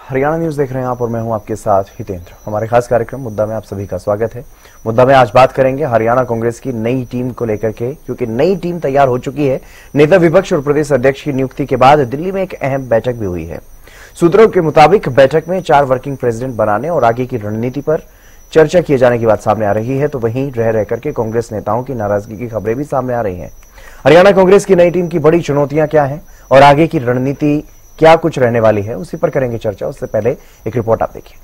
Haryana news देख रहे हैं आप और मैं हूं आपके साथ हितेंद्र। हमारे खास कार्यक्रम मुद्दा में आप सभी का स्वागत है। मुद्दा में आज बात करेंगे हरियाणा कांग्रेस की नई टीम को लेकर के, क्योंकि नई टीम तैयार हो चुकी है। नेता विपक्ष और प्रदेश अध्यक्ष की नियुक्ति के बाद दिल्ली में एक अहम बैठक भी हुई है। सूत्रों के मुताबिक बैठक में 4 वर्किंग प्रेसिडेंट बनाने और आगे की रणनीति पर चर्चा किए जाने की बात सामने आ रही है, तो वहीं रह करके कांग्रेस नेताओं की नाराजगी की खबरें भी सामने आ रही है। हरियाणा कांग्रेस की नई टीम की बड़ी चुनौतियां क्या है और आगे की रणनीति क्या कुछ रहने वाली है, उसी पर करेंगे चर्चा। उससे पहले एक रिपोर्ट आप देखिए।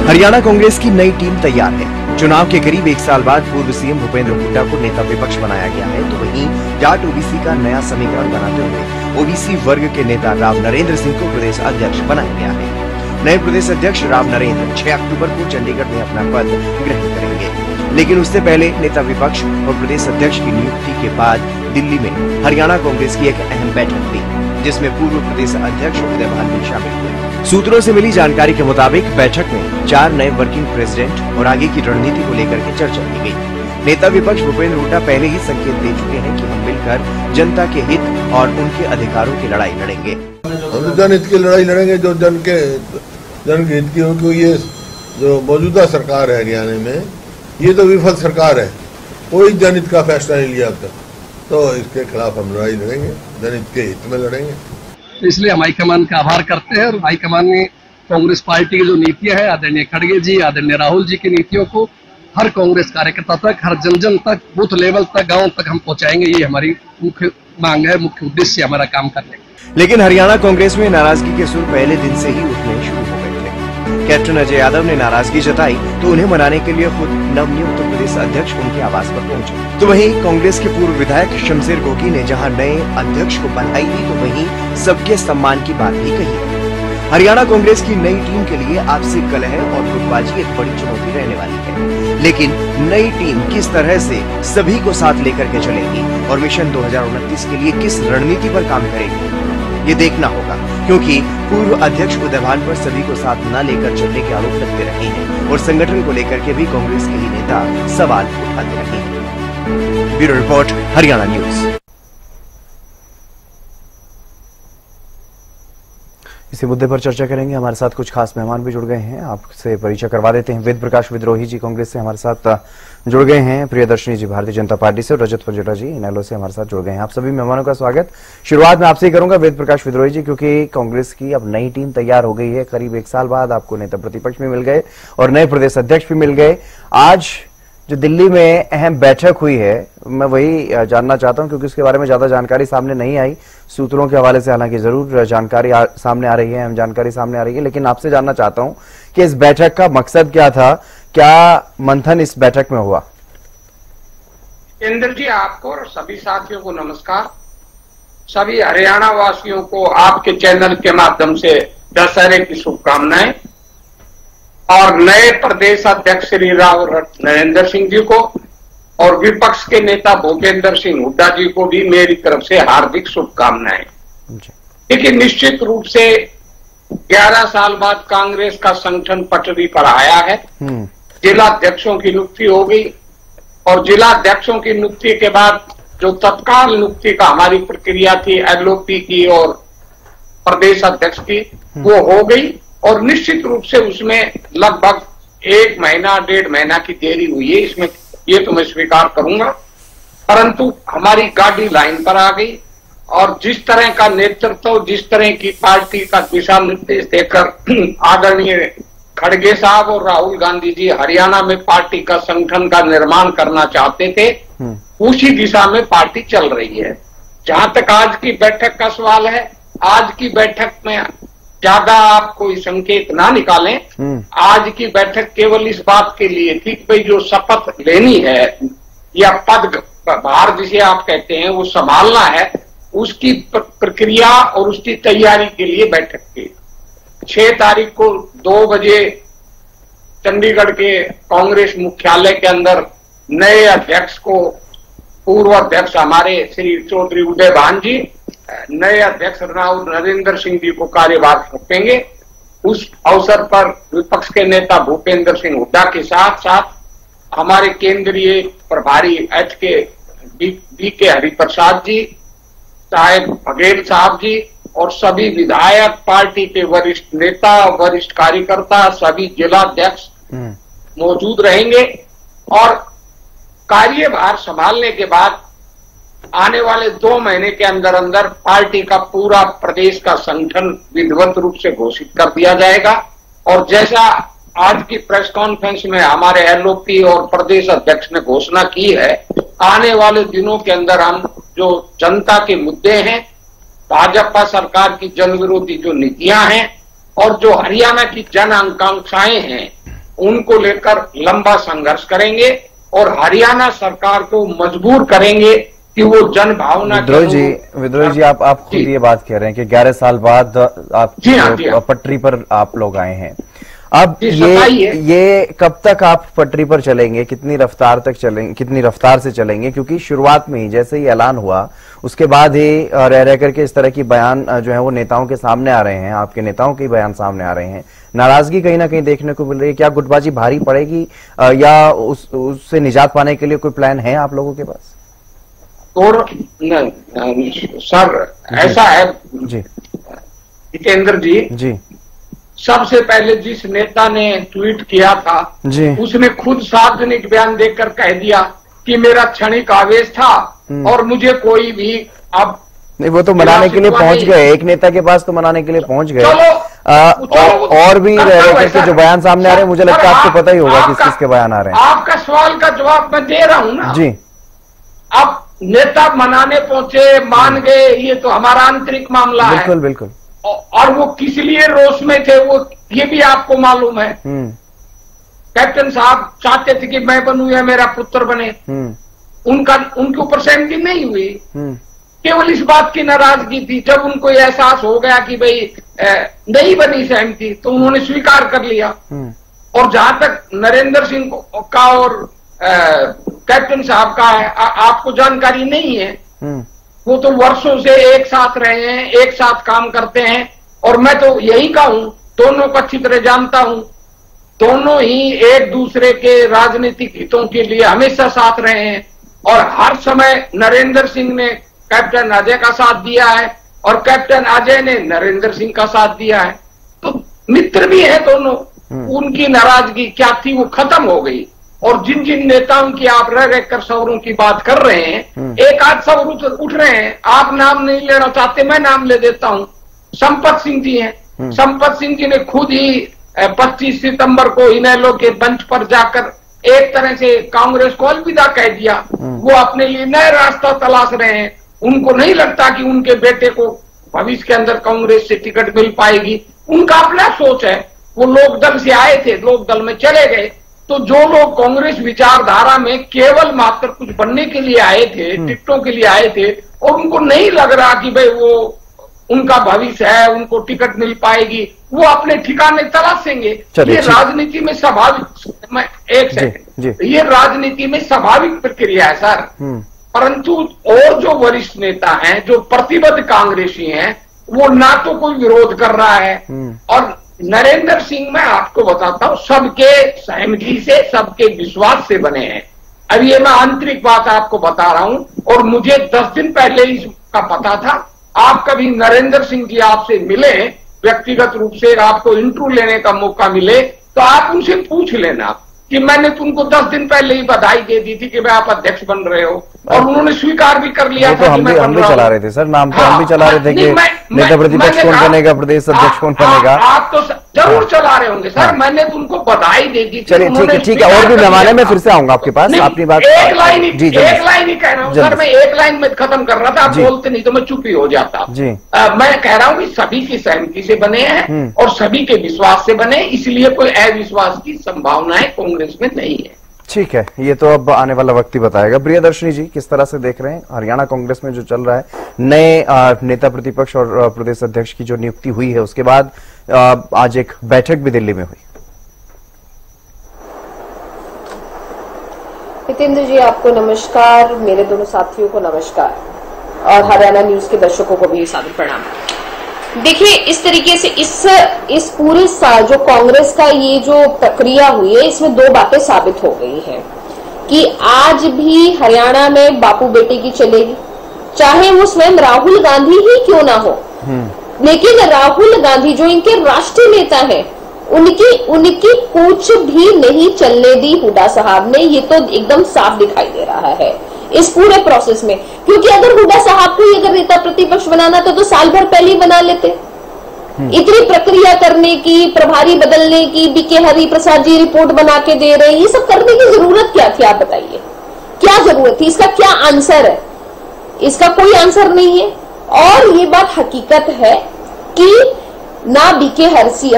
हरियाणा कांग्रेस की नई टीम तैयार है। चुनाव के करीब 1 साल बाद पूर्व सीएम भूपेंद्र हुड्डा को नेता विपक्ष बनाया गया है, तो वहीं जाट ओबीसी का नया समीकरण बनाते हुए ओबीसी वर्ग के नेता राव नरेंद्र सिंह को प्रदेश अध्यक्ष बनाया गया है। नए प्रदेश अध्यक्ष राव नरेंद्र 6 अक्टूबर को चंडीगढ़ में अपना पद ग्रहण करेंगे, लेकिन उससे पहले नेता विपक्ष और प्रदेश अध्यक्ष की नियुक्ति के बाद दिल्ली में हरियाणा कांग्रेस की एक अहम बैठक हुई, जिसमें पूर्व प्रदेश अध्यक्ष उदयभान भी शामिल हुए। सूत्रों से मिली जानकारी के मुताबिक बैठक में 4 नए वर्किंग प्रेसिडेंट और आगे की रणनीति को लेकर के चर्चा की गई। नेता विपक्ष भूपेंद्र हुड्डा पहले ही संकेत दे चुके हैं कि हम मिलकर जनता के हित और उनके अधिकारों की लड़ाई लड़ेंगे। हम जनहित की लड़ाई लड़ेंगे, जो जन के हित की हो, क्योंकि ये जो मौजूदा सरकार है हरियाणा में, ये तो विफल सरकार है, कोई जनहित का फैसला नहीं लिया अब तक, तो इसके खिलाफ हम लड़ाई लड़ेंगे, जनहित के हित में लड़ेंगे। इसलिए हम हाईकमान का आभार करते हैं और हाईकमान में कांग्रेस पार्टी की जो नीतियां हैं, आदरणीय खड़गे जी, आदरणीय राहुल जी की नीतियों को हर कांग्रेस कार्यकर्ता तक, हर जन तक, बूथ लेवल तक, गांव तक हम पहुंचाएंगे। ये हमारी मुख्य मांग है, मुख्य उद्देश्य हमारा काम करने का। लेकिन हरियाणा कांग्रेस में नाराजगी के सुर पहले दिन से ही उठने शुरू हो गए थे। कैप्टन अजय यादव ने नाराजगी जताई तो उन्हें मनाने के लिए खुद नवनियुक्त प्रदेश अध्यक्ष उनके आवास पर पहुंचे। तो वहीं कांग्रेस के पूर्व विधायक शमशेर गोगी ने जहां नए अध्यक्ष को बधाई दी, तो वहीं सबके सम्मान की बात भी कही। हरियाणा कांग्रेस की नई टीम के लिए आपसी कलह और गुटबाजी एक बड़ी चुनौती रहने वाली है, लेकिन नई टीम किस तरह से सभी को साथ लेकर के चलेगी और मिशन 2029 के लिए किस रणनीति पर काम करेगी, ये देखना होगा, क्योंकि पूर्व अध्यक्ष उदयभान पर सभी को साथ न लेकर चलने के आरोप लगते रहे हैं और संगठन को लेकर के भी कांग्रेस के ही नेता सवाल उठाते रहे हैं। Bureau report, Haryana news. इसी मुद्दे पर चर्चा करेंगे। हमारे साथ कुछ खास मेहमान भी जुड़ गए हैं, आपसे परिचय करवा देते हैं। वेद प्रकाश विद्रोही जी कांग्रेस से हमारे साथ जुड़ गए हैं। प्रियदर्शनी जी भारतीय जनता पार्टी से और रजत पंजोटा जी इनेलो से हमारे साथ जुड़ गए हैं। आप सभी मेहमानों का स्वागत। शुरुआत में आपसे ही करूंगा वेद प्रकाश विद्रोही जी, क्योंकि कांग्रेस की अब नई टीम तैयार हो गई है। करीब 1 साल बाद आपको नेता प्रतिपक्ष भी मिल गए और नए प्रदेश अध्यक्ष भी मिल गए। आज जो दिल्ली में अहम बैठक हुई है, मैं वही जानना चाहता हूं, क्योंकि उसके बारे में ज्यादा जानकारी सामने नहीं आई। सूत्रों के हवाले से हालांकि जरूर जानकारी सामने आ रही है, अहम जानकारी सामने आ रही है, लेकिन आपसे जानना चाहता हूं कि इस बैठक का मकसद क्या था, क्या मंथन इस बैठक में हुआ? इंद्र जी, आपको और सभी साथियों को नमस्कार। सभी हरियाणा वासियों को आपके चैनल के माध्यम से दशहरे की शुभकामनाएं और नए प्रदेश अध्यक्ष श्री राव नरेंद्र सिंह जी को और विपक्ष के नेता भूपेंद्र सिंह हुड्डा जी को भी मेरी तरफ से हार्दिक शुभकामनाएं। लेकिन निश्चित रूप से 11 साल बाद कांग्रेस का संगठन पटरी पर आया है। जिला अध्यक्षों की नियुक्ति हो गई और जिला अध्यक्षों की नियुक्ति के बाद जो तत्काल नियुक्ति का हमारी प्रक्रिया थी एलओपी की और प्रदेश अध्यक्ष की, वो हो गई और निश्चित रूप से उसमें लगभग 1 महीना 1.5 महीना की देरी हुई है। इसमें ये तो मैं स्वीकार करूंगा, परंतु हमारी गाड़ी लाइन पर आ गई और जिस तरह का नेतृत्व, जिस तरह की पार्टी का दिशा निर्देश देकर आदरणीय खड़गे साहब और राहुल गांधी जी हरियाणा में पार्टी का संगठन का निर्माण करना चाहते थे, उसी दिशा में पार्टी चल रही है। जहां तक आज की बैठक का सवाल है, आज की बैठक में ज्यादा आप कोई संकेत ना निकालें। आज की बैठक केवल इस बात के लिए थी कि भाई जो शपथ लेनी है या पद भार जिसे आप कहते हैं वो संभालना है, उसकी प्रक्रिया और उसकी तैयारी के लिए बैठक थी। 6 तारीख को 2 बजे चंडीगढ़ के कांग्रेस मुख्यालय के अंदर नए अध्यक्ष को पूर्व अध्यक्ष हमारे श्री चौधरी उदय भान जी, नए अध्यक्ष राव नरेंद्र सिंह जी को कार्यभार सौंपेंगे। उस अवसर पर विपक्ष के नेता भूपेंद्र सिंह हुड्डा के साथ साथ हमारे केंद्रीय प्रभारी बी के हरिप्रसाद जी, साहेब बघेल साहब जी और सभी विधायक, पार्टी के वरिष्ठ नेता, वरिष्ठ कार्यकर्ता, सभी जिलाध्यक्ष मौजूद रहेंगे। और कार्यभार संभालने के बाद आने वाले 2 महीने के अंदर अंदर पार्टी का पूरा प्रदेश का संगठन विधिवत रूप से घोषित कर दिया जाएगा। और जैसा आज की प्रेस कॉन्फ्रेंस में हमारे एलओपी और प्रदेश अध्यक्ष ने घोषणा की है, आने वाले दिनों के अंदर हम जो जनता के मुद्दे हैं, भाजपा सरकार की जन विरोधी जो नीतियां हैं और जो हरियाणा की जन आकांक्षाएं हैं, उनको लेकर लंबा संघर्ष करेंगे और हरियाणा सरकार को मजबूर करेंगे कि वो जन भावना। विद्रोही जी आप खुद ये बात कह रहे हैं कि 11 साल बाद आप पटरी पर आप लोग आए हैं। अब ये कब तक आप पटरी पर चलेंगे, कितनी रफ्तार तक चलेंगे, कितनी रफ्तार से चलेंगे? क्योंकि शुरुआत में ही जैसे ही ऐलान हुआ उसके बाद ही रह करके इस तरह की बयान जो है वो नेताओं के सामने आ रहे हैं, आपके नेताओं के बयान सामने आ रहे हैं, नाराजगी कहीं ना कहीं देखने को मिल रही है। क्या गुटबाजी भारी पड़ेगी या उससे निजात पाने के लिए कोई प्लान है आप लोगों के पास? और सर ऐसा है जी जितेंद्र जी, सबसे पहले जिस नेता ने ट्वीट किया था उसने खुद सार्वजनिक बयान देकर कह दिया कि मेरा क्षणिक आवेश था और मुझे कोई भी अब नहीं, वो तो मनाने के लिए पहुंच गए, एक नेता के पास तो मनाने के लिए पहुंच गए। और भी रह करके जो बयान सामने आ रहे हैं, मुझे लगता है आपको पता ही होगा किस किस के बयान आ रहे हैं। आपका सवाल का जवाब मैं दे रहा हूं ना जी। अब नेता मनाने पहुंचे, मान गए, ये तो हमारा आंतरिक मामला है। बिल्कुल बिल्कुल। और वो किस लिए रोष में थे वो ये भी आपको मालूम है। कैप्टन साहब चाहते थे कि मैं बनूं या मेरा पुत्र बने, उनके ऊपर सहमति नहीं हुई, केवल इस बात की नाराजगी थी। जब उनको एहसास हो गया कि भाई नहीं बनी सहमति तो उन्होंने स्वीकार कर लिया। और जहां तक नरेंद्र सिंह का और कैप्टन साहब का है, आपको जानकारी नहीं है, वो तो वर्षों से एक साथ रहे हैं, एक साथ काम करते हैं। और मैं तो यही कहूं, दोनों को अच्छी तरह जानता हूं, दोनों ही एक दूसरे के राजनीतिक हितों के लिए हमेशा साथ रहे हैं। और हर समय नरेंद्र सिंह ने कैप्टन अजय का साथ दिया है और कैप्टन अजय ने नरेंद्र सिंह का साथ दिया है, तो मित्र भी है दोनों। उनकी नाराजगी क्या थी वो खत्म हो गई। और जिन जिन नेताओं की आप रह रहकर सवरों की बात कर रहे हैं, एक आध सवर उठ रहे हैं, आप नाम नहीं लेना चाहते, मैं नाम ले देता हूं। संपत सिंह जी हैं, संपत सिंह जी ने खुद ही 25 सितंबर को इनेलो के मंच पर जाकर एक तरह से कांग्रेस को अलविदा कह दिया। वो अपने लिए नया रास्ता तलाश रहे हैं। उनको नहीं लगता कि उनके बेटे को भविष्य के अंदर कांग्रेस से टिकट मिल पाएगी, उनका अपना सोच है। वो लोकदल से आए थे, लोकदल में चले गए। तो जो लोग कांग्रेस विचारधारा में केवल मात्र कुछ बनने के लिए आए थे, टिकटों के लिए आए थे, और उनको नहीं लग रहा कि भाई वो उनका भविष्य है, उनको टिकट मिल पाएगी, वो अपने ठिकाने तलाशेंगे। ये राजनीति में स्वाभाविक, मैं एक सेकंड, ये राजनीति में स्वाभाविक प्रक्रिया है सर। परंतु और जो वरिष्ठ नेता हैं, जो प्रतिबद्ध कांग्रेसी हैं, वो ना तो कोई विरोध कर रहा है। और नरेंद्र सिंह, मैं आपको बताता हूं, सबके सहमति से, सबके विश्वास से बने हैं। अब ये मैं आंतरिक बात आपको बता रहा हूं, और मुझे 10 दिन पहले इसका पता था। आप कभी नरेंद्र सिंह जी आपसे मिले व्यक्तिगत रूप से, आपको इंटरव्यू लेने का मौका मिले, तो आप उनसे पूछ लेना कि मैंने तुमको 10 दिन पहले ही बधाई दे दी थी कि मैं आप अध्यक्ष बन रहे हो, और उन्होंने स्वीकार भी कर लिया था। हम भी चला रहे थे सर, नाम तो हम भी चला रहे थे कि नेता प्रतिपक्ष कौन बनेगा, प्रदेश अध्यक्ष कौन बनेगा। आप तो जरूर चला रहे होंगे सर, मैंने तुमको बधाई दे दी। चलिए ठीक है, और भी मेहमान है, मैं फिर से आऊंगा आपके पास। अपनी बात एक लाइन ही कह रहा हूँ सर, मैं एक लाइन में खत्म कर रहा था, आप बोलते नहीं तो मैं चुप ही हो जाता। मैं कह रहा हूँ कि सभी की सहमति से बने हैं और सभी के विश्वास से बने, इसलिए कोई अविश्वास की संभावनाएं कांग्रेस में नहीं है। ठीक है, ये तो अब आने वाला वक्त ही बताएगा। प्रियदर्शनी जी, किस तरह से देख रहे हैं हरियाणा कांग्रेस में जो चल रहा है, नए नेता प्रतिपक्ष और प्रदेश अध्यक्ष की जो नियुक्ति हुई है, उसके बाद आज एक बैठक भी दिल्ली में हुई। हितेंद्र जी आपको नमस्कार, मेरे दोनों साथियों को नमस्कार और हरियाणा न्यूज के दर्शकों को भी सादर प्रणाम। देखिए, इस तरीके से इस पूरे जो कांग्रेस का ये जो प्रक्रिया हुई है, इसमें दो बातें साबित हो गई हैं कि आज भी हरियाणा में बापू बेटे की चलेगी, चाहे वो स्वयं राहुल गांधी ही क्यों ना हो। लेकिन राहुल गांधी जो इनके राष्ट्रीय नेता हैं, उनकी कुछ भी नहीं चलने दी हुड्डा साहब ने। ये तो एकदम साफ दिखाई दे रहा है इस पूरे प्रोसेस में, क्योंकि अगर हुड्डा साहब को अगर नेता प्रतिपक्ष बनाना था तो साल भर पहले ही बना लेते। इतनी प्रक्रिया करने की, प्रभारी बदलने की, बीके हरि प्रसाद जी रिपोर्ट बना के दे रहे हैं, ये सब करने की जरूरत क्या थी? आप बताइए, क्या जरूरत थी? इसका क्या आंसर है? इसका कोई आंसर नहीं है। और ये बात हकीकत है कि ना बीके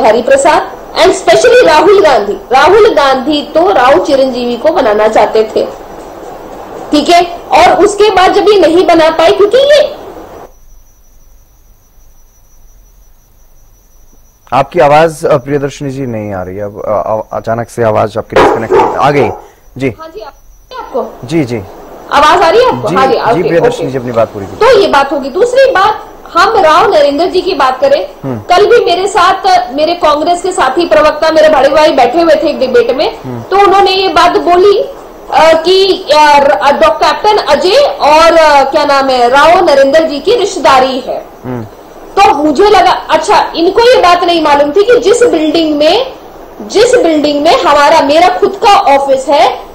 हरि प्रसाद एंड स्पेशली राहुल गांधी तो राव चिरंजीवी को बनाना चाहते थे, ठीक है। और उसके बाद जब ये नहीं बना पाए, क्योंकि ये आपकी आवाज प्रियदर्शनी जी नहीं आ रही है, अब अचानक से आवाज आपकी डिस्कनेक्ट आ गई जी। हाँ जी, आपको जी आवाज आ रही है आपको? हाँ जी, प्रियदर्शनी जी अपनी बात पूरी की। तो ये बात होगी। दूसरी बात, हम राव नरेंद्र जी की बात करें, कल भी मेरे साथ मेरे कांग्रेस के साथी प्रवक्ता मेरे बड़े भाई बैठे हुए थे एक डिबेट में, तो उन्होंने ये बात बोली कि कैप्टन अजय और क्या नाम है, राव नरेंद्र जी की रिश्तेदारी है। तो मुझे लगा अच्छा, इनको ये बात नहीं मालूम थी कि जिस बिल्डिंग में मेरा खुद का ऑफिस है,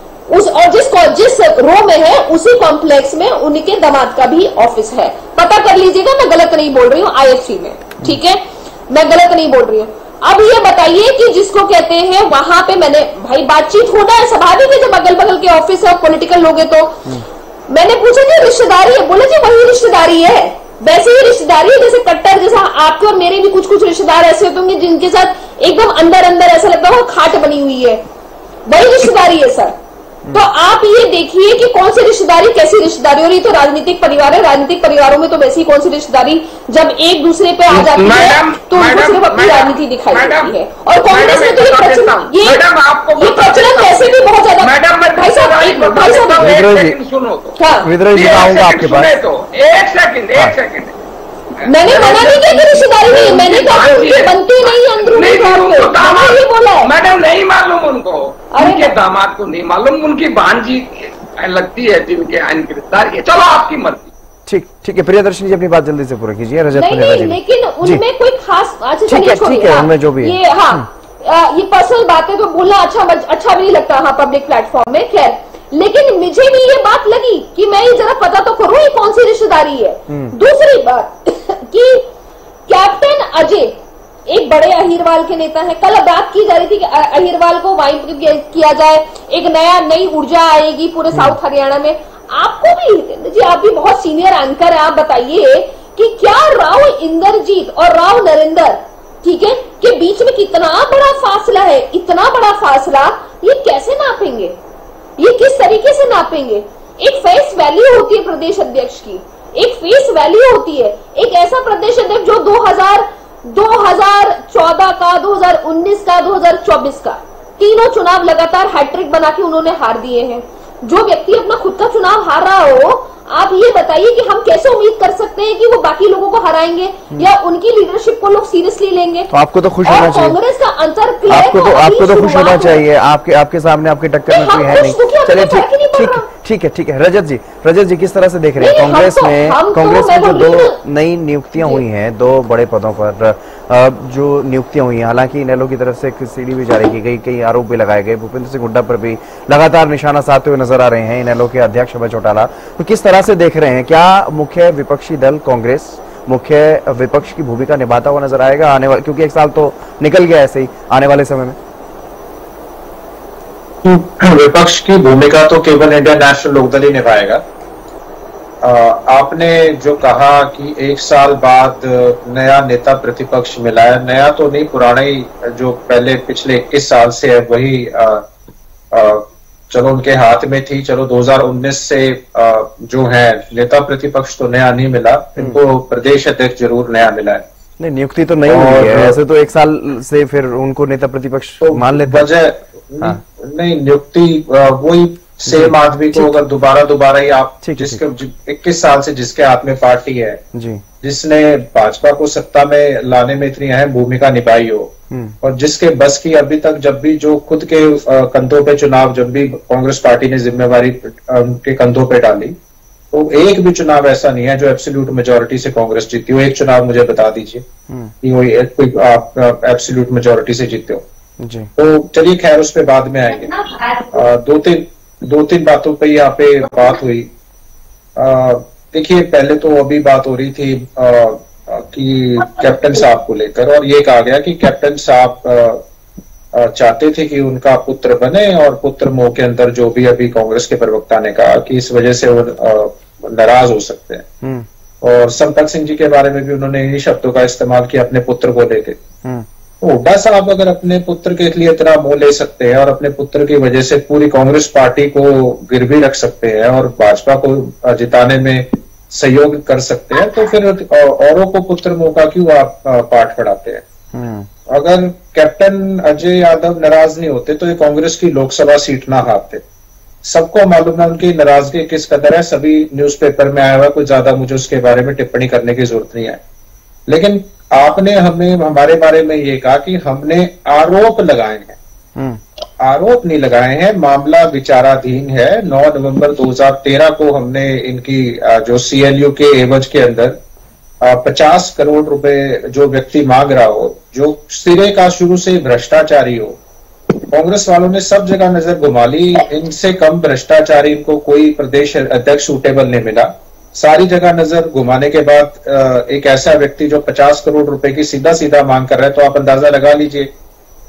जिस रो में है, उसी कॉम्प्लेक्स में उनके दामाद का भी ऑफिस है। पता कर लीजिएगा, मैं गलत नहीं बोल रही हूँ, IFC में, ठीक है, मैं गलत नहीं बोल रही हूँ। अब ये बताइए कि जिसको कहते हैं वहां पे मैंने, भाई बातचीत होना है, स्वाभाविक है, जब अगल बगल के ऑफिस है और पॉलिटिकल लोग है तो मैंने पूछा जी रिश्तेदारी है? बोले जी वही रिश्तेदारी है, वैसे ही रिश्तेदारी है जैसे कट्टर, जैसा आपके और मेरे भी कुछ रिश्तेदार ऐसे होते जिनके साथ एकदम अंदर ऐसा लगता है खाट बनी हुई है, वही रिश्तेदारी है सर। तो आप ये देखिए कि कौन सी रिश्तेदारी, कैसी रिश्तेदारी हो रही। तो राजनीतिक परिवार है, राजनीतिक परिवारों में तो वैसी कौन सी रिश्तेदारी जब एक दूसरे पे आ जाती है तो उनको सिर्फ अपनी राजनीति दिखाई देती है। और कांग्रेस में तो ये प्रचलन वैसे भी बहुत ज्यादा। भाई साहब सुनो, विद्रोही जी आऊंगा आपके पास। एक सेकंड, मैंने मना नहीं किया कि रिश्तेदारी नहीं, मैंने कहा कि बनती नहीं अंदरूनी तौर पे बोला है। मैडम नहीं मालूम उनको, उनके दामाद को नहीं मालूम, उनकी भांजी लगती है जिनके आइन गिरफ्तार है। चलो आपकी मर्जी। ठीक है, प्रियदर्शनी जी अपनी बात जल्दी से पूरी कीजिए। रजत नहीं, लेकिन उनमें कोई खास, ठीक है, उनमें जो भी ये, ये पर्सनल बातें तो बोलना अच्छा भी नहीं लगता हाँ पब्लिक प्लेटफॉर्म में, खैर। लेकिन मुझे भी ये बात लगी कि मैं ये जरा पता तो करूं ये कौन सी रिश्तेदारी है। दूसरी बात कि कैप्टन अजय एक बड़े अहिरवाल के नेता हैं। कल बात की जा रही थी कि अहिरवाल को वाइप किया जाए, एक नई ऊर्जा आएगी पूरे साउथ हरियाणा में। आपको भी जी, आप भी बहुत सीनियर एंकर है, आप बताइए कि क्या राव इंद्रजीत और राव नरेंद्र, ठीक है, के बीच में कितना बड़ा फासला है। इतना बड़ा फासला ये कैसे नापेंगे, ये किस तरीके से नापेंगे? एक फेस वैल्यू होती है प्रदेश अध्यक्ष की, एक फेस वैल्यू होती है। एक ऐसा प्रदेश अध्यक्ष जो 2014 का, 2019 का, 2024 का तीनों चुनाव लगातार हैट्रिक बना के उन्होंने हार दिए हैं। जो व्यक्ति अपना खुद का चुनाव हार रहा हो, आप ये बताइए कि हम कैसे उम्मीद कर सकते हैं कि वो बाकी लोगों को हराएंगे या उनकी लीडरशिप को लोग सीरियसली लेंगे? तो आपको तो खुश होना चाहिए। कांग्रेस का अंतर आपको तो खुश होना चाहिए। आपके सामने आपके टक्कर में कोई है नहीं। चलिए ठीक है। रजत जी किस तरह से देख रहे हैं कांग्रेस में जो दो नई नियुक्तियां हुई हैं, दो बड़े पदों पर जो नियुक्तियां हुई हैं, हालांकि इनेलो की तरफ से एक सीढ़ी भी जारी की गई, कई आरोप भी लगाए गए, भूपेंद्र सिंह हुड्डा पर भी लगातार निशाना साधते हुए नजर आ रहे हैं इनेलो के अध्यक्ष अभय चौटाला। तो किस तरह से देख रहे हैं, क्या मुख्य विपक्षी दल कांग्रेस मुख्य विपक्ष की भूमिका निभाता हुआ नजर आएगा आने वाले, क्योंकि एक साल तो निकल गया ऐसे ही, आने वाले समय में? विपक्ष की भूमिका तो केवल इंडियन नेशनल लोकदल ही निभाएगा। आपने जो कहा कि एक साल बाद नया नेता प्रतिपक्ष मिला है, नया तो नहीं, पुराना ही जो पहले पिछले 21 साल से है वही चलो उनके हाथ में थी। चलो 2019 से जो है नेता प्रतिपक्ष तो नया नहीं मिला, इनको प्रदेश अध्यक्ष जरूर नया मिला है। नहीं, नियुक्ति तो नहीं हुई है ऐसे तो, एक साल से फिर उनको नेता प्रतिपक्ष मान लेते हैं। नहीं, नियुक्ति वही सेम आदमी को अगर दोबारा ही आप जिसके 21 साल से जिसके हाथ में पार्टी है जी, जिसने भाजपा को सत्ता में लाने में इतनी अहम भूमिका निभाई हो और जिसके बस की अभी तक जब भी जो खुद के कंधों पे चुनाव जब भी कांग्रेस पार्टी ने जिम्मेवारी उनके कंधों पे डाली, तो एक भी चुनाव ऐसा नहीं है जो एब्सोल्यूट मेजोरिटी से कांग्रेस जीती हो। एक चुनाव मुझे बता दीजिए कि वो कोई आप एब्सोल्यूट मेजोरिटी से जीते हो जी। तो चलिए खैर उस पर बाद में आएंगे। दो तीन बातों पे यहाँ पे बात हुई। देखिए पहले तो अभी बात हो रही थी कि कैप्टन साहब को लेकर, और ये कहा गया कि कैप्टन साहब चाहते थे कि उनका पुत्र बने, और पुत्र मोह के अंदर जो भी अभी कांग्रेस के प्रवक्ता ने कहा कि इस वजह से वो नाराज हो सकते हैं। और संपत सिंह जी के बारे में भी उन्होंने इन्हीं शब्दों का इस्तेमाल किया अपने पुत्र को लेकर। हुड्डा साहब अगर अपने पुत्र के लिए इतना मोह ले सकते हैं और अपने पुत्र की वजह से पूरी कांग्रेस पार्टी को गिरवी रख सकते हैं और भाजपा को जिताने में सहयोग कर सकते हैं, तो फिर औरों को पुत्र मोह का क्यों आप पाठ पढ़ाते हैं? अगर कैप्टन अजय यादव नाराज नहीं होते तो ये कांग्रेस की लोकसभा सीट ना हारते। सबको मालूम है उनकी नाराजगी किस कदर है, सभी न्यूज़पेपर में आया हुआ, कोई ज्यादा मुझे उसके बारे में टिप्पणी करने की जरूरत नहीं है। लेकिन आपने हमें हमारे बारे में ये कहा कि हमने आरोप लगाए हैं। आरोप नहीं लगाए हैं, मामला विचाराधीन है। 9 नवंबर 2013 को हमने इनकी जो CLU के एवज के अंदर 50 करोड़ रुपए जो व्यक्ति मांग रहा हो, जो सिरे का शुरू से भ्रष्टाचारी हो, कांग्रेस वालों ने सब जगह नजर घुमा ली, इनसे कम भ्रष्टाचारी इनको कोई प्रदेश अध्यक्ष सूटेबल नहीं मिला। सारी जगह नजर घुमाने के बाद एक ऐसा व्यक्ति जो 50 करोड़ रुपए की सीधा सीधा मांग कर रहा है, तो आप अंदाजा लगा लीजिए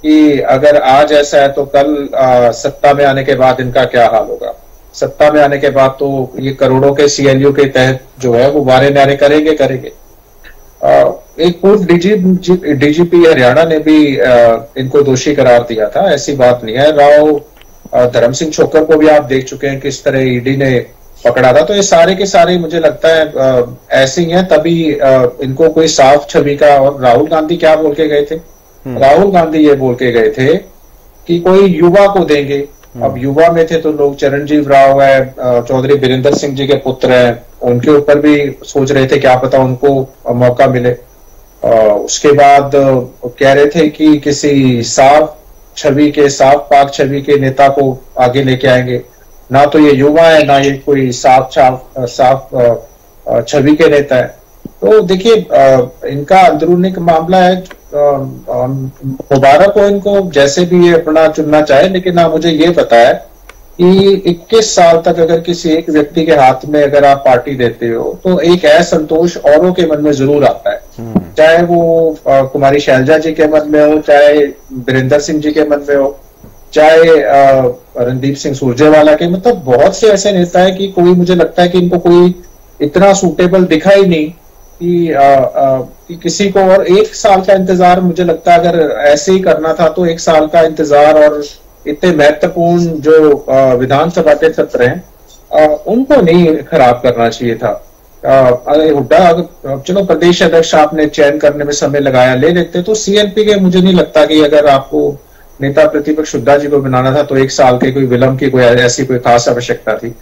कि अगर आज ऐसा है तो कल सत्ता में आने के बाद इनका क्या हाल होगा। सत्ता में आने के बाद तो ये करोड़ों के CLU के तहत जो है वो वारे नारे करेंगे। एक पूर्व DGP हरियाणा ने भी इनको दोषी करार दिया था, ऐसी बात नहीं है। राव धर्म सिंह छोकर को भी आप देख चुके हैं किस तरह ED ने पकड़ा था। तो ये सारे के सारे मुझे लगता है ऐसे ही हैं, तभी इनको कोई साफ छवि का। और राहुल गांधी क्या बोल के गए थे? राहुल गांधी ये बोल के गए थे कि कोई युवा को देंगे। अब युवा में थे तो लोग चरणजीव राव है, चौधरी बीरेंद्र सिंह जी के पुत्र हैं, उनके ऊपर भी सोच रहे थे क्या पता उनको मौका मिले। उसके बाद कह रहे थे कि किसी साफ छवि के, साफ पाक छवि के नेता को आगे लेके आएंगे। ना तो ये युवा है, ना ये कोई साफ छवि के नेता है। तो देखिए इनका अंदरूनी मामला है। मुबारक हो इनको, जैसे भी ये अपना चुनना चाहे। लेकिन हाँ मुझे ये पता है कि 21 साल तक अगर किसी एक व्यक्ति के हाथ में अगर आप पार्टी देते हो तो एक असंतोष औरों के मन में जरूर आता है, चाहे वो कुमारी शैलजा जी के मन में हो, चाहे बीरेंद्र सिंह जी के मन में हो, चाहे रणदीप सिंह सुरजेवाला के। मतलब बहुत से ऐसे नेता है कि कोई मुझे लगता है कि इनको कोई इतना सूटेबल दिखा ही नहीं कि किसी को। और 1 साल का इंतजार मुझे लगता है अगर ऐसे ही करना था तो 1 साल का इंतजार और इतने महत्वपूर्ण जो विधानसभा के सत्र हैं उनको नहीं खराब करना चाहिए था। हुड्डा चलो प्रदेश अध्यक्ष आपने चयन करने में समय लगाया, ले लेते तो CLP के मुझे नहीं लगता कि अगर आपको नेता प्रतिपक्ष हुड्डा जी को बनाना था तो 1 साल के कोई विलंब की कोई ऐसी कोई खास आवश्यकता थी।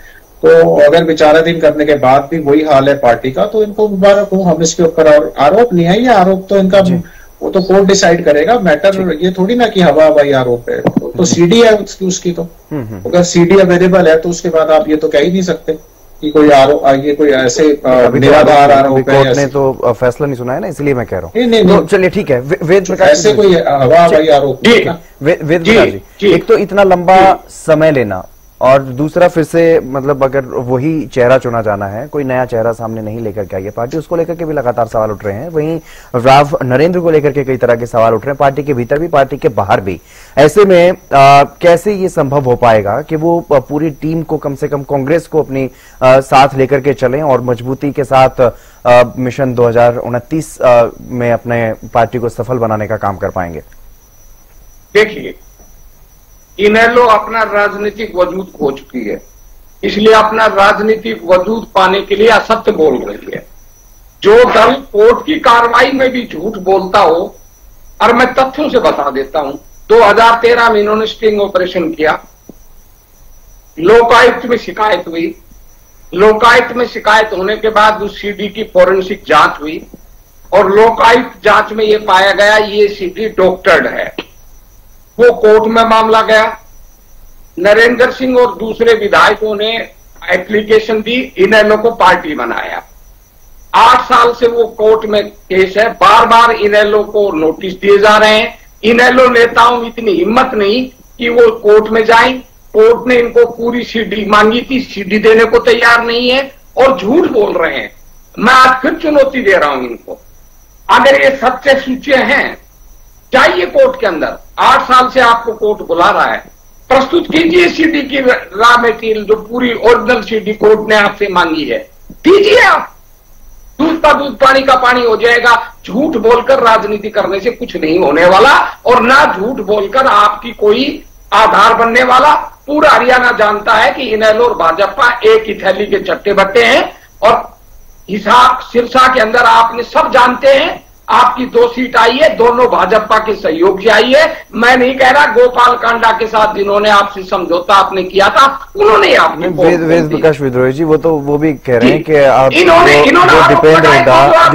तो अगर विचाराधीन करने के बाद भी वही हाल है पार्टी का तो इनको मुबारक हो। हम इसके ऊपर और आरोप नहीं है, ये आरोप तो इनका वो तो कोर्ट डिसाइड करेगा। मैटर ये थोड़ी ना कि हवा हवाई आरोप है, तो CD है उसकी तो अगर CD अवेलेबल है तो उसके बाद आप ये तो कह ही नहीं सकते कि कोई आरोप, ये कोई ऐसे निराधार आरोप है। कोर्ट ने तो फैसला नहीं सुना है ना, इसलिए मैं कह रहा हूँ। नहीं, चलिए ठीक है। वेद प्रकाश ऐसे कोई हवा हवाई आरोप। वेद प्रकाश जी, एक तो इतना लंबा समय लेना और दूसरा फिर से मतलब अगर वही चेहरा चुना जाना है, कोई नया चेहरा सामने नहीं लेकर के आई है पार्टी, उसको लेकर के भी लगातार सवाल उठ रहे हैं। वहीं राव नरेंद्र को लेकर के कई तरह के सवाल उठ रहे हैं, पार्टी के भीतर भी पार्टी के बाहर भी। ऐसे में कैसे ये संभव हो पाएगा कि वो पूरी टीम को कम से कम कांग्रेस को अपनी साथ लेकर के चलें और मजबूती के साथ मिशन 2029 में अपने पार्टी को सफल बनाने का काम कर पाएंगे? देखिए, इनेलो अपना राजनीतिक वजूद खो चुकी है, इसलिए अपना राजनीतिक वजूद पाने के लिए असत्य बोल रही है। जो दल कोर्ट की कार्रवाई में भी झूठ बोलता हो, और मैं तथ्यों से बता देता हूं, 2013 में इन्होंने स्टिंग ऑपरेशन किया, लोकायुक्त में शिकायत हुई, लोकायुक्त में शिकायत होने के बाद उस सीडी की फोरेंसिक जांच हुई और लोकायुक्त जांच में यह पाया गया ये सीडी डॉक्टर्ड है। वो कोर्ट में मामला गया। नरेंद्र सिंह और दूसरे विधायकों ने एप्लीकेशन दी, इनेलो को पार्टी बनाया। 8 साल से वो कोर्ट में केस है, बार बार इनेलो को नोटिस दिए जा रहे हैं। इनेलो नेताओं में इतनी हिम्मत नहीं कि वो कोर्ट में जाएं। कोर्ट ने इनको पूरी सीडी मांगी थी, सीडी देने को तैयार नहीं है और झूठ बोल रहे हैं। मैं आज फिर चुनौती दे रहा हूं इनको, अगर ये सच्चे सुच्चे हैं जाइए कोर्ट के अंदर। 8 साल से आपको कोर्ट बुला रहा है, प्रस्तुत कीजिए सीडी की रॉ मटेरियल, जो पूरी ओरिजिनल सीडी कोर्ट ने आपसे मांगी है, दीजिए आप। दूध का दूध पानी का पानी हो जाएगा। झूठ बोलकर राजनीति करने से कुछ नहीं होने वाला और ना झूठ बोलकर आपकी कोई आधार बनने वाला। पूरा हरियाणा जानता है कि इनेलो और भाजपा एक ही थैली के चट्टे बट्टे हैं और हिसाब सिरसा के अंदर आपने सब जानते हैं। आपकी 2 सीट आई है, दोनों भाजपा के सहयोग से आई है। मैं नहीं कह रहा, गोपाल कांडा के साथ जिन्होंने आपसे समझौता आपने किया था उन्होंने आपने वेद प्रकाश विद्रोही जी वो भी कह रहे हैं कि आप जो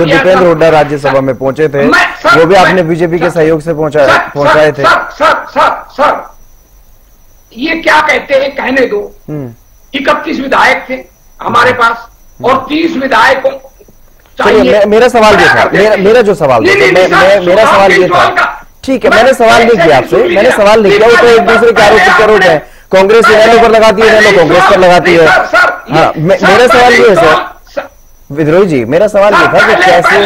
दीपेंद्र हुड्डा राज्यसभा में पहुंचे थे वो भी आपने बीजेपी के सहयोग से पहुंचाए थे। सर ये क्या कहते हैं, कहने दो। 31 विधायक थे हमारे पास और 30 विधायकों। मेरा सवाल ये था, मेरा जो सवाल मेरा सवाल ये था, ठीक है, मैंने सवाल नहीं किया आपसे, मैंने सवाल नहीं किया। वो तो एक दूसरे के आरोप है, कांग्रेस इनेलो पर लगाती है, इनेलो कांग्रेस पर लगाती है। हाँ, मेरा सवाल ये है सर विद्रोही जी, मेरा सवाल ये था कि कैसे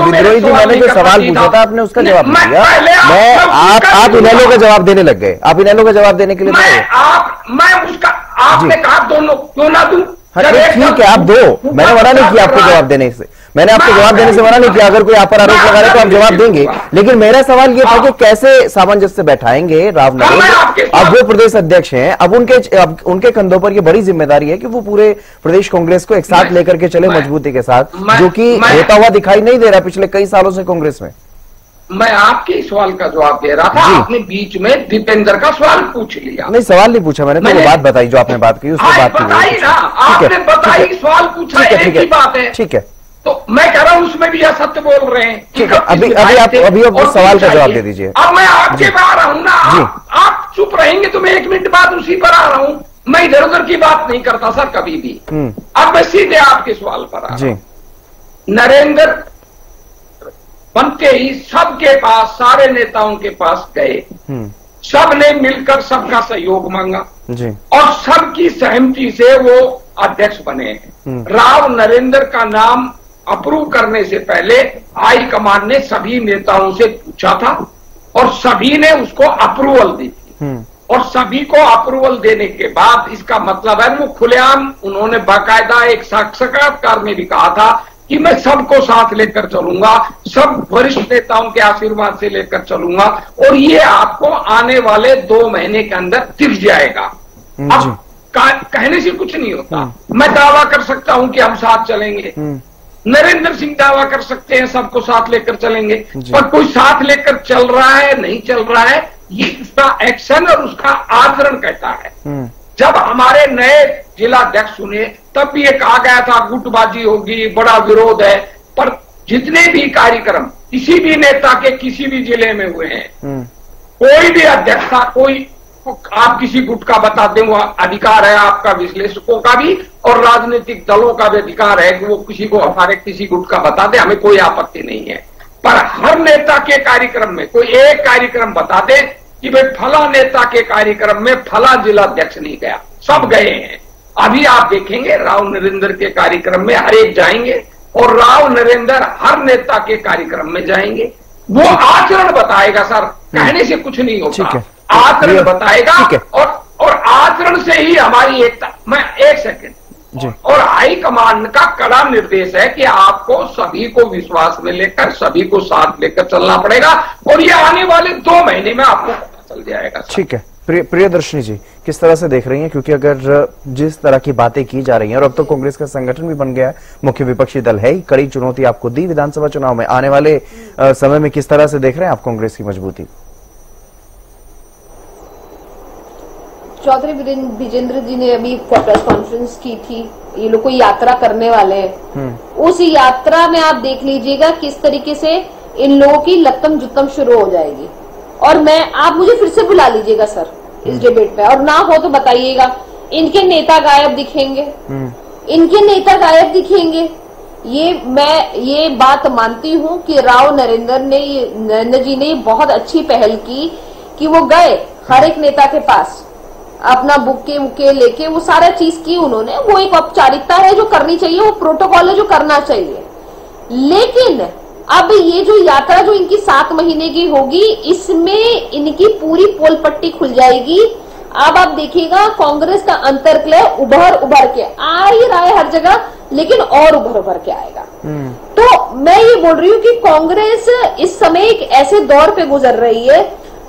विद्रोही जी, मैंने जो सवाल पूछा था आपने उसका जवाब नहीं दिया। मैं आप इनेलो का जवाब देने लग गए, आप इनेलो का जवाब देने के लिए मैं उसका आपने कहा दोनों क्यों ना दूं। हाँ ठीक है, आप दो, मैंने मना नहीं किया आपको जवाब देने से, मैंने आपको जवाब देने से मना नहीं किया। अगर कोई आप पर आरोप लगा रहे तो आप जवाब देंगे, लेकिन मेरा सवाल ये था कि कैसे सामंजस्य बैठाएंगे राव नरेंद्र। अब वो प्रदेश अध्यक्ष हैं, अब उनके कंधों पर ये बड़ी जिम्मेदारी है कि वो पूरे प्रदेश कांग्रेस को एक साथ लेकर के चले मजबूती के साथ, जो कि होता हुआ दिखाई नहीं दे रहा पिछले कई सालों से कांग्रेस में। मैं आपके सवाल का जवाब दे रहा था, आपने बीच में दीपेंद्र का सवाल पूछ लिया। नहीं, सवाल नहीं पूछा मैंने, तो वो बात बताई जो आपने बात की, उसको बात की बताई ना आपने, बताई, सवाल पूछा, एक ही बात है। ठीक है, तो मैं कह रहा हूं उसमें भी असत्य बोल रहे हैं। ठीक है, अभी आप सवाल का जवाब दे दीजिए। अब मैं आपके पर आ रहा हूं ना, आप चुप रहेंगे तो मैं 1 मिनट बाद उसी पर आ रहा हूं। मैं इधर उधर की बात नहीं करता सर कभी भी। अब मैं सीधे आपके सवाल पर आ रहा हूं। नरेंद्र बनते ही सबके पास, सारे नेताओं के पास गए, सबने मिलकर सबका सहयोग मांगा जी, और सबकी सहमति से वो अध्यक्ष बने। राव नरेंद्र का नाम अप्रूव करने से पहले हाईकमान ने सभी नेताओं से पूछा था और सभी ने उसको अप्रूवल दी थी। और सभी को अप्रूवल देने के बाद इसका मतलब है वो खुलेआम, उन्होंने बाकायदा एक साक्षात्कार में भी कहा था कि मैं सबको साथ लेकर चलूंगा, सब वरिष्ठ नेताओं के आशीर्वाद से लेकर चलूंगा और ये आपको आने वाले 2 महीने के अंदर दिख जाएगा। अब कहने से कुछ नहीं होता। मैं दावा कर सकता हूं कि हम साथ चलेंगे, नरेंद्र सिंह दावा कर सकते हैं सबको साथ लेकर चलेंगे, पर कोई साथ लेकर चल रहा है नहीं चल रहा है, ये उसका एक्शन और उसका आचरण कहता है। जब हमारे नए जिला अध्यक्ष सुने तब भी ये कहा गया था गुटबाजी होगी, बड़ा विरोध है, पर जितने भी कार्यक्रम किसी भी नेता के किसी भी जिले में हुए हैं, कोई भी अध्यक्ष था, कोई आप किसी गुट का बता दें, वो अधिकार है आपका, विश्लेषकों का भी और राजनीतिक दलों का भी अधिकार है कि वो किसी को हमारे किसी गुट का बता दे, हमें कोई आपत्ति नहीं है। पर हर नेता के कार्यक्रम में कोई एक कार्यक्रम बता दे कि भाई फला नेता के कार्यक्रम में फला जिला अध्यक्ष नहीं गया, सब गए हैं। अभी आप देखेंगे राव नरेंद्र के कार्यक्रम में हर एक जाएंगे और राव नरेंद्र हर नेता के कार्यक्रम में जाएंगे। वो आचरण बताएगा सर, कहने से कुछ नहीं होता, आचरण बताएगा और आचरण से ही हमारी एकता। मैं 1 सेकंड, और हाईकमान का कड़ा निर्देश है कि आपको सभी को विश्वास में लेकर सभी को साथ लेकर चलना पड़ेगा और ये आने वाले 2 महीने में आपको पता चल जाएगा। ठीक है, प्रियदर्शनी जी किस तरह से देख रही हैं, क्योंकि अगर जिस तरह की बातें की जा रही हैं और अब तो कांग्रेस का संगठन भी बन गया है, मुख्य विपक्षी दल है ही, कड़ी चुनौती आपको दी विधानसभा चुनाव में, आने वाले समय में किस तरह से देख रहे हैं आप कांग्रेस की मजबूती? चौधरी विजेंद्र जी ने अभी प्रेस कॉन्फ्रेंस की थी, ये लोग कोई यात्रा करने वाले हैं। उस यात्रा में आप देख लीजिएगा किस तरीके से इन लोगों की लत्तम जुत्तम शुरू हो जाएगी। और आप मुझे फिर से बुला लीजिएगा सर इस डिबेट पे, और ना हो तो बताइएगा। इनके नेता गायब दिखेंगे, इनके नेता गायब दिखेंगे। मैं ये बात मानती हूं कि राव नरेंद्र जी ने बहुत अच्छी पहल की कि वो गए हर एक नेता के पास, अपना बुके लेके वो सारा चीज की उन्होंने। वो एक औपचारिकता है जो करनी चाहिए, वो प्रोटोकॉल है जो करना चाहिए। लेकिन अब ये जो यात्रा जो इनकी 7 महीने की होगी, इसमें इनकी पूरी पोल पट्टी खुल जाएगी। अब आप देखिएगा कांग्रेस का अंतर्कलह उभर के आ ही रहा है हर जगह, लेकिन और उभर के आएगा। तो मैं ये बोल रही हूँ कि कांग्रेस इस समय एक ऐसे दौर पे गुजर रही है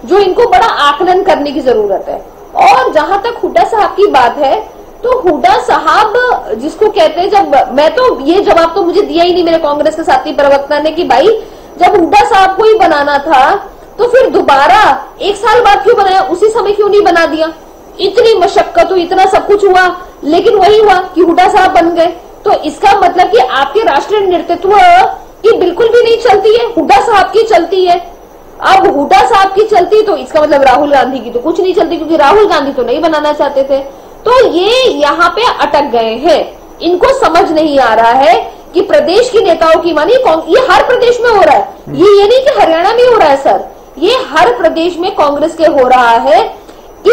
जो इनको बड़ा आकलन करने की जरूरत है। और जहां तक हुड्डा साहब की बात है, तो हुड्डा साहब जिसको कहते हैं, जब मैं तो ये जवाब तो मुझे दिया ही नहीं मेरे कांग्रेस के साथी प्रवक्ता ने कि भाई जब हुड्डा साहब को ही बनाना था तो फिर दोबारा 1 साल बाद क्यों बनाया, उसी समय क्यों नहीं बना दिया। इतनी मशक्कत हुई, इतना सब कुछ हुआ, लेकिन वही हुआ कि हुड्डा साहब बन गए। तो इसका मतलब कि आपके राष्ट्रीय नेतृत्व की बिल्कुल भी नहीं चलती है, हुड्डा साहब की चलती है। अब हुड्डा साहब की चलती तो इसका मतलब राहुल गांधी की तो कुछ नहीं चलती, क्योंकि राहुल गांधी तो नहीं बनाना चाहते थे। तो ये यहाँ पे अटक गए हैं। इनको समझ नहीं आ रहा है कि प्रदेश के नेताओं की मानी ये हर प्रदेश में हो रहा है। ये नहीं कि हरियाणा में हो रहा है सर, ये हर प्रदेश में कांग्रेस के हो रहा है कि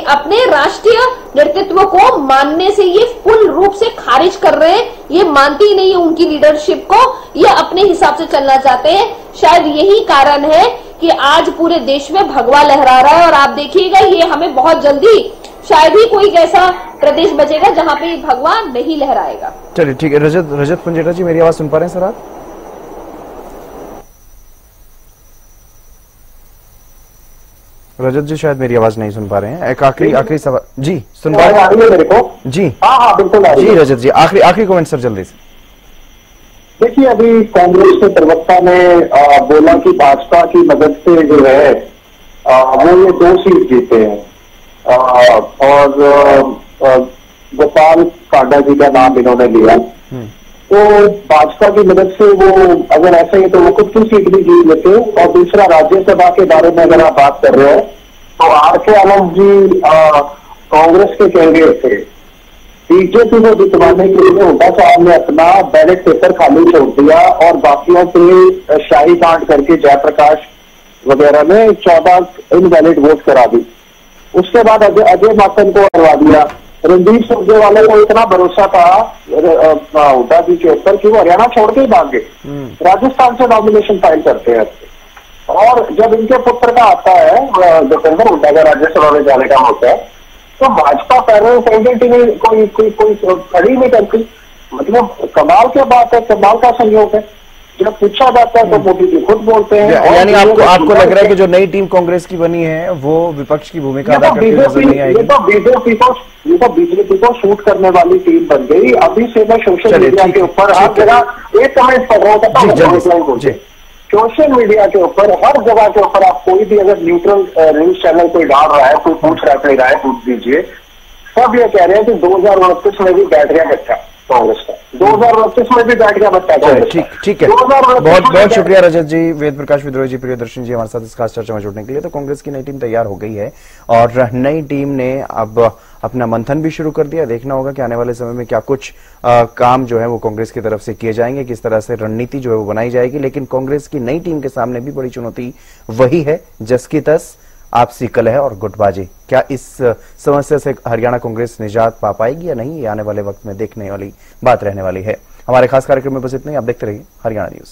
अपने राष्ट्रीय नेतृत्व को मानने से ये पूर्ण रूप से खारिज कर रहे हैं। ये मानती नहीं है उनकी लीडरशिप को, ये अपने हिसाब से चलना चाहते हैं। शायद यही कारण है कि आज पूरे देश में भगवा लहरा रहा है। और आप देखिएगा ये हमें बहुत जल्दी शायद ही कोई ऐसा प्रदेश बचेगा जहां पे भगवा नहीं लहराएगा। चलिए ठीक है। रजत पुंजेटा जी, मेरी आवाज सुन पा रहे हैं सर आप? रजत जी शायद मेरी आवाज नहीं सुन पा रहे हैं। एक आखिरी सवाल जी, सुन पा रहे हैं मेरे को? जी हाँ बिल्कुल जी। रजत जी आखिरी कमेंट सर जल्दी से। देखिए, अभी कांग्रेस के प्रवक्ता ने बोला कि भाजपा की मदद से जो है वो ये 2 सीट जीते हैं, और गोपाल कांडा जी का नाम इन्होंने लिया। तो भाजपा की मदद से वो अगर ऐसा ही तो वो खुद की सीट भी जीत लेते। और दूसरा, राज्यसभा के बारे में अगर आप बात कर रहे हैं तो RK आनंद जी कांग्रेस के कैंडिडेट थे। बीजेपी को जितवाने के लिए हुड्डा साहब ने अपना बैलेट पेपर खाली छोड़ दिया और बाकियों पे शाही बांट करके जयप्रकाश वगैरह ने 14 इनवैलिड वोट करा दी। उसके बाद अजय माकन को हरवा दिया। रणदीप सुरजेवाला को इतना भरोसा था हुड्डा जी के ऊपर कि वो हरियाणा छोड़ के ही भाग गए, राजस्थान से नॉमिनेशन फाइल करते हैं। और जब इनके पुत्र का आता है दीपेंद्र हुड्डा का राज्यसभा में जाने का होता है, तो भाजपा पैरल कैंडिडेट कोई खड़ी नहीं करती। मतलब कमाल की बात है, कमाल का संयोग है। जब पूछा जाता है तो मोदी जी खुद बोलते हैं। यानी आपको लग रहा है कि जो नई टीम कांग्रेस की बनी है वो विपक्ष की भूमिका अदा करती नजर नहीं आएगी? ये तो बीजेपी को शूट करने वाली टीम बन गई। अभी से मैं सोशल मीडिया के ऊपर आप जरा एक कमेंट पढ़ रहा हूँ, सोशल मीडिया के ऊपर हर जगह के ऊपर आप कोई भी अगर न्यूट्रल न्यूज चैनल कोई डाल रहा है, कोई पूछ रहा है, राय पूछ दीजिए, सब ये कह रहे हैं कि 2029 में भी बैठ गया बच्चा कांग्रेस का, 2029 में भी बैठ गया बच्चा कांग्रेस। ठीक है, बहुत शुक्रिया रजत जी, वेद प्रकाश विद्रोही जी, प्रियदर्शन जी हमारे साथ इस खास चर्चा में जुड़ने के लिए। तो कांग्रेस की नई टीम तैयार हो गई है और नई टीम ने अब अपना मंथन भी शुरू कर दिया। देखना होगा कि आने वाले समय में क्या कुछ काम जो है वो कांग्रेस की तरफ से किए जाएंगे, किस तरह से रणनीति जो है वो बनाई जाएगी। लेकिन कांग्रेस की नई टीम के सामने भी बड़ी चुनौती वही है, जस की तस आपसी कलह और गुटबाजी। क्या इस समस्या से हरियाणा कांग्रेस निजात पा पाएगी या नहीं, ये आने वाले वक्त में देखने वाली बात रहने वाली है। हमारे खास कार्यक्रम में बस इतना ही। आप देखते रहिए हरियाणा न्यूज।